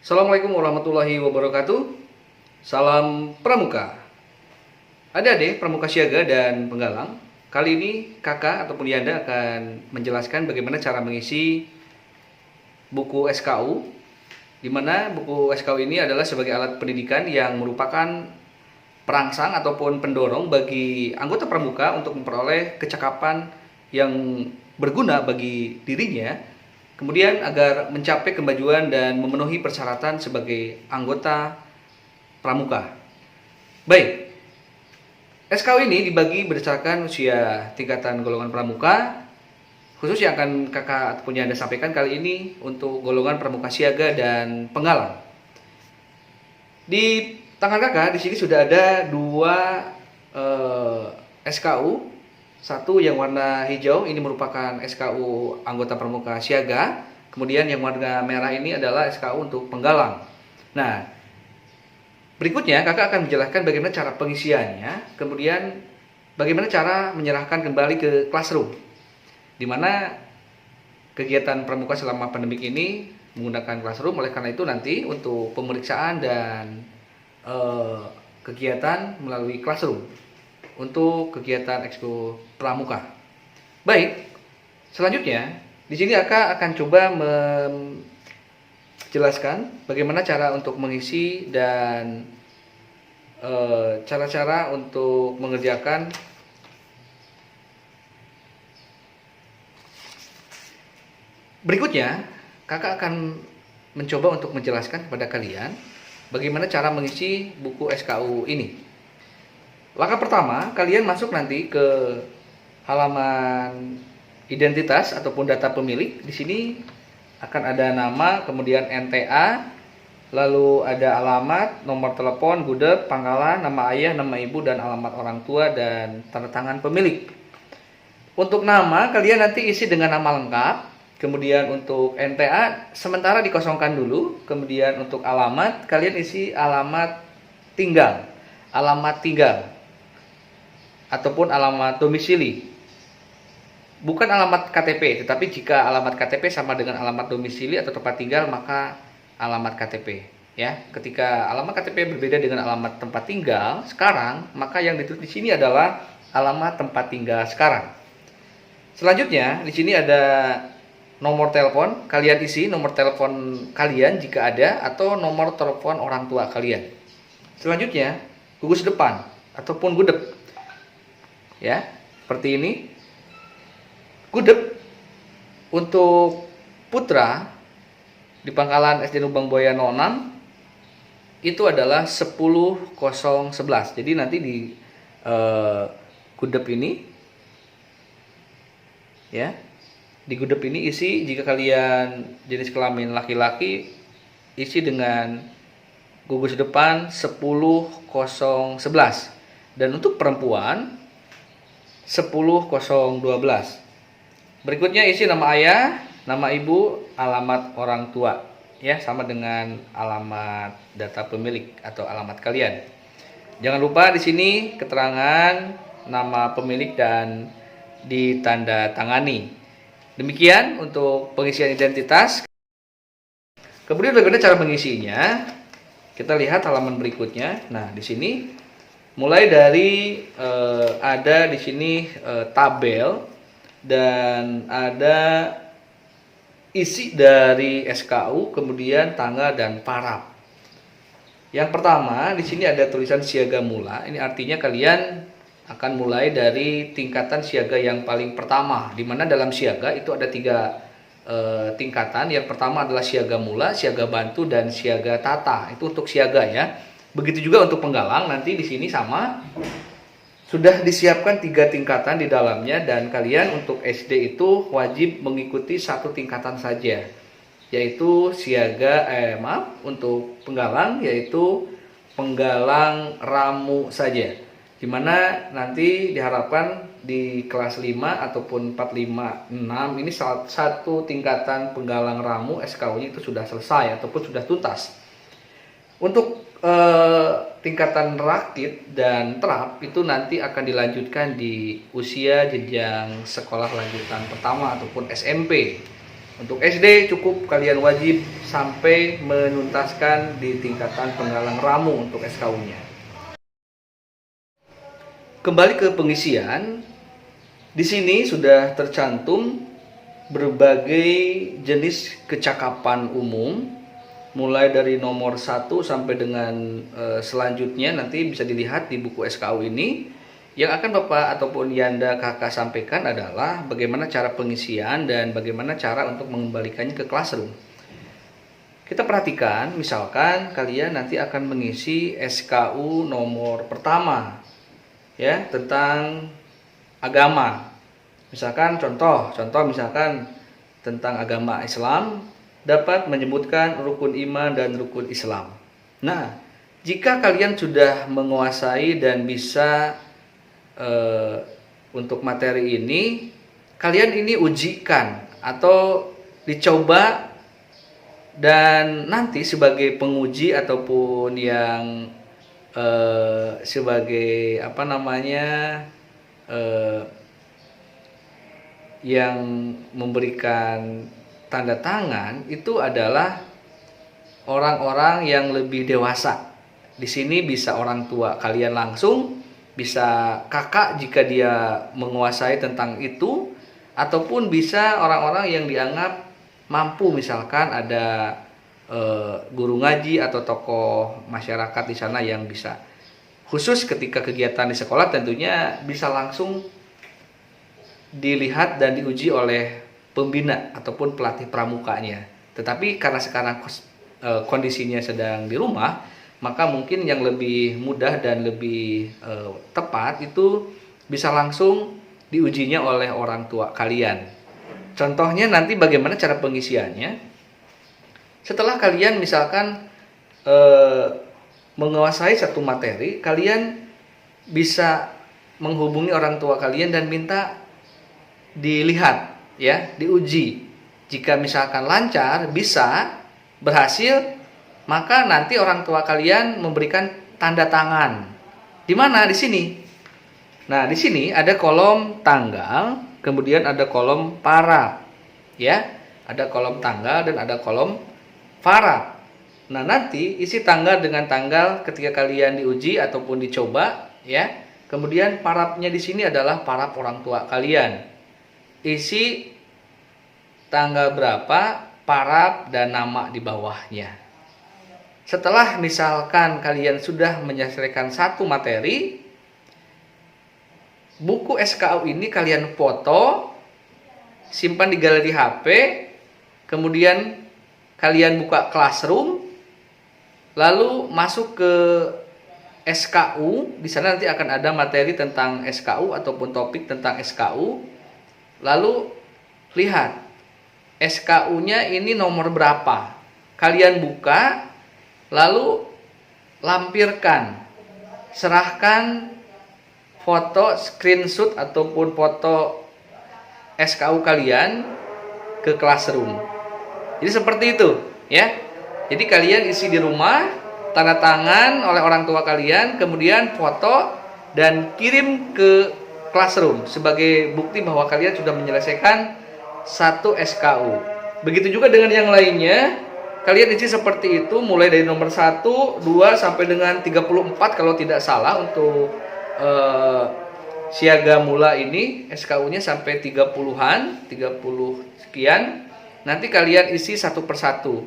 Assalamualaikum warahmatullahi wabarakatuh. Salam Pramuka. Adik-adik Pramuka Siaga dan Penggalang, kali ini kakak ataupun Yanda akan menjelaskan bagaimana cara mengisi buku SKU, di mana buku SKU ini adalah sebagai alat pendidikan yang merupakan perangsang ataupun pendorong bagi anggota pramuka untuk memperoleh kecakapan yang berguna bagi dirinya, kemudian agar mencapai kemajuan dan memenuhi persyaratan sebagai anggota pramuka. Baik, SKU ini dibagi berdasarkan usia tingkatan golongan pramuka, khusus yang akan kakak punya Anda sampaikan kali ini untuk golongan pramuka siaga dan penggalang. Di tangan kakak di sini sudah ada dua SKU. Satu yang warna hijau ini merupakan SKU anggota pramuka siaga. Kemudian yang warna merah ini adalah SKU untuk penggalang. Nah, berikutnya kakak akan menjelaskan bagaimana cara pengisiannya. Kemudian bagaimana cara menyerahkan kembali ke classroom, di mana kegiatan pramuka selama pandemik ini menggunakan classroom. Oleh karena itu nanti untuk pemeriksaan dan kegiatan melalui classroom untuk kegiatan ekskul pramuka. Baik, selanjutnya di sini kakak akan coba menjelaskan bagaimana cara untuk mengisi dan cara-cara untuk mengerjakan berikutnya. Kakak akan mencoba untuk menjelaskan kepada kalian bagaimana cara mengisi buku SKU ini. Langkah pertama, kalian masuk nanti ke halaman identitas ataupun data pemilik. Di sini akan ada nama, kemudian NTA, lalu ada alamat, nomor telepon, gudeg, pangkalan, nama ayah, nama ibu, dan alamat orang tua, dan tanda tangan pemilik. Untuk nama, kalian nanti isi dengan nama lengkap. Kemudian untuk NTA, sementara dikosongkan dulu. Kemudian untuk alamat, kalian isi alamat tinggal. Alamat tinggal ataupun alamat domisili, bukan alamat KTP. Tetapi jika alamat KTP sama dengan alamat domisili atau tempat tinggal, maka alamat KTP. Ya, ketika alamat KTP berbeda dengan alamat tempat tinggal sekarang, maka yang ditulis di sini adalah alamat tempat tinggal sekarang. Selanjutnya di sini ada nomor telepon. Kalian isi nomor telepon kalian jika ada, atau nomor telepon orang tua kalian. Selanjutnya gugus depan ataupun gudeg. Ya, seperti ini. Gudeg untuk putra di Pangkalan SD Lubang Buaya 06 itu adalah 10011. Jadi nanti di gudeg ini, ya, di gudeg ini isi, jika kalian jenis kelamin laki-laki, isi dengan gugus depan 10011, dan untuk perempuan 10012. Berikutnya isi nama ayah, nama ibu, alamat orang tua, ya, sama dengan alamat data pemilik atau alamat kalian. Jangan lupa di sini keterangan nama pemilik dan ditanda tangani. Demikian untuk pengisian identitas. Kemudian bagaimana cara mengisinya? Kita lihat halaman berikutnya. Nah, di sini mulai dari ada di sini tabel dan ada isi dari SKU, kemudian tanggal dan paraf. Yang pertama di sini ada tulisan siaga mula. Ini artinya kalian akan mulai dari tingkatan siaga yang paling pertama, di mana dalam siaga itu ada tiga tingkatan. Yang pertama adalah siaga mula, siaga bantu, dan siaga tata. Itu untuk siaga, ya. Begitu juga untuk penggalang, nanti di sini sama, sudah disiapkan 3 tingkatan di dalamnya, dan kalian untuk SD itu wajib mengikuti 1 tingkatan saja, yaitu untuk penggalang, yaitu penggalang ramu saja, dimana nanti diharapkan di kelas 5 ataupun 4, 5, 6 ini satu tingkatan penggalang ramu SKU-nya itu sudah selesai ataupun sudah tuntas. Untuk tingkatan rakit dan terap itu nanti akan dilanjutkan di usia jenjang sekolah lanjutan pertama ataupun SMP. Untuk SD cukup kalian wajib sampai menuntaskan di tingkatan penggalang ramu untuk SKU-nya. Kembali ke pengisian, di sini sudah tercantum berbagai jenis kecakapan umum, mulai dari nomor 1 sampai dengan selanjutnya nanti bisa dilihat di buku SKU ini. Yang akan Bapak ataupun Yanda kakak sampaikan adalah bagaimana cara pengisian dan bagaimana cara untuk mengembalikannya ke classroom. Kita perhatikan, misalkan kalian nanti akan mengisi SKU nomor pertama, ya, tentang agama. Misalkan contoh misalkan tentang agama Islam dapat menyebutkan rukun iman dan rukun Islam. Nah, jika kalian sudah menguasai dan bisa untuk materi ini, kalian ini ujikan atau dicoba, dan nanti sebagai penguji ataupun yang sebagai yang memberikan tanda tangan itu adalah orang-orang yang lebih dewasa. Di sini bisa orang tua kalian langsung, bisa kakak jika dia menguasai tentang itu, ataupun bisa orang-orang yang dianggap mampu, misalkan ada guru ngaji atau tokoh masyarakat di sana yang bisa. Khusus ketika kegiatan di sekolah tentunya bisa langsung dilihat dan diuji oleh pembina ataupun pelatih pramukanya. Tetapi karena sekarang kondisinya sedang di rumah, maka mungkin yang lebih mudah dan lebih tepat itu bisa langsung diujinya oleh orang tua kalian. Contohnya nanti bagaimana cara pengisiannya. Setelah kalian misalkan menguasai satu materi, kalian bisa menghubungi orang tua kalian dan minta dilihat, ya, diuji. Jika misalkan lancar, bisa berhasil, maka nanti orang tua kalian memberikan tanda tangan. Di mana? Di sini. Nah, di sini ada kolom tanggal, kemudian ada kolom parab, ya. Ada kolom tanggal dan ada kolom parab. Nah, nanti isi tanggal dengan tanggal ketika kalian diuji ataupun dicoba, ya. Kemudian parabnya di sini adalah parab orang tua kalian. Isi tanggal berapa, parab dan nama di bawahnya. Setelah misalkan kalian sudah menyelesaikan satu materi, buku SKU ini kalian foto, simpan di galeri HP, kemudian kalian buka Classroom, lalu masuk ke SKU. Di sana nanti akan ada materi tentang SKU ataupun topik tentang SKU. Lalu lihat SKU-nya ini nomor berapa. Kalian buka, lalu lampirkan, serahkan foto screenshot ataupun foto SKU kalian ke Classroom. Jadi seperti itu, ya. Jadi kalian isi di rumah, tanda tangan oleh orang tua kalian, kemudian foto dan kirim ke Classroom sebagai bukti bahwa kalian sudah menyelesaikan satu SKU. Begitu juga dengan yang lainnya, kalian isi seperti itu mulai dari nomor 1, 2 sampai dengan 34 kalau tidak salah untuk siaga mula ini SKU-nya sampai 30-an, 30 sekian. Nanti kalian isi satu persatu.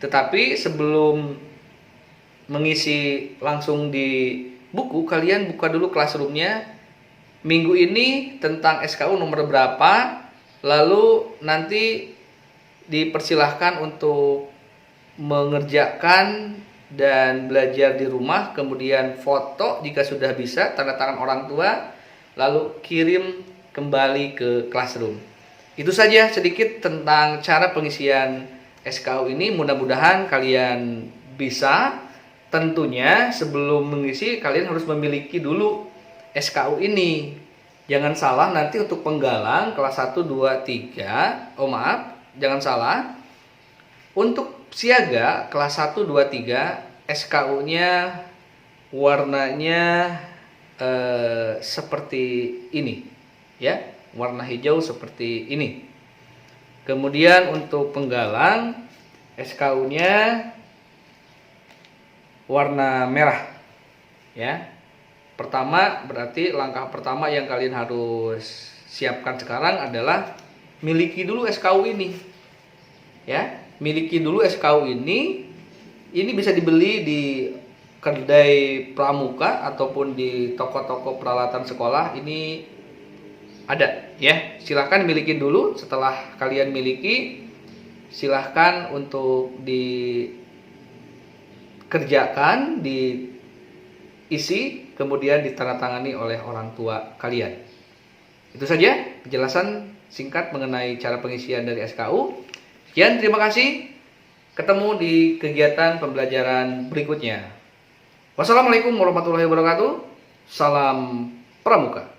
Tetapi sebelum mengisi langsung di buku, kalian buka dulu Classroom-nya. Minggu ini tentang SKU nomor berapa, lalu nanti dipersilahkan untuk mengerjakan dan belajar di rumah, kemudian foto jika sudah bisa, tanda tangan orang tua, lalu kirim kembali ke Classroom. Itu saja sedikit tentang cara pengisian SKU ini. Mudah-mudahan kalian bisa. Tentunya sebelum mengisi kalian harus memiliki dulu SKU ini. Jangan salah nanti untuk penggalang kelas 1, 2, 3. Jangan salah. Untuk siaga kelas 1, 2, 3 SKU-nya warnanya seperti ini, ya. Warna hijau seperti ini. Kemudian untuk penggalang SKU-nya warna merah. Ya. Pertama, berarti langkah pertama yang kalian harus siapkan sekarang adalah miliki dulu SKU ini. Ya, miliki dulu SKU ini. Ini bisa dibeli di kedai pramuka ataupun di toko-toko peralatan sekolah. Ini ada, ya. Silahkan miliki dulu. Setelah kalian miliki, silahkan untuk dikerjakan, diisi, kemudian ditandatangani oleh orang tua kalian. Itu saja penjelasan singkat mengenai cara pengisian dari SKU. Sekian, terima kasih. Ketemu di kegiatan pembelajaran berikutnya. Wassalamualaikum warahmatullahi wabarakatuh. Salam Pramuka.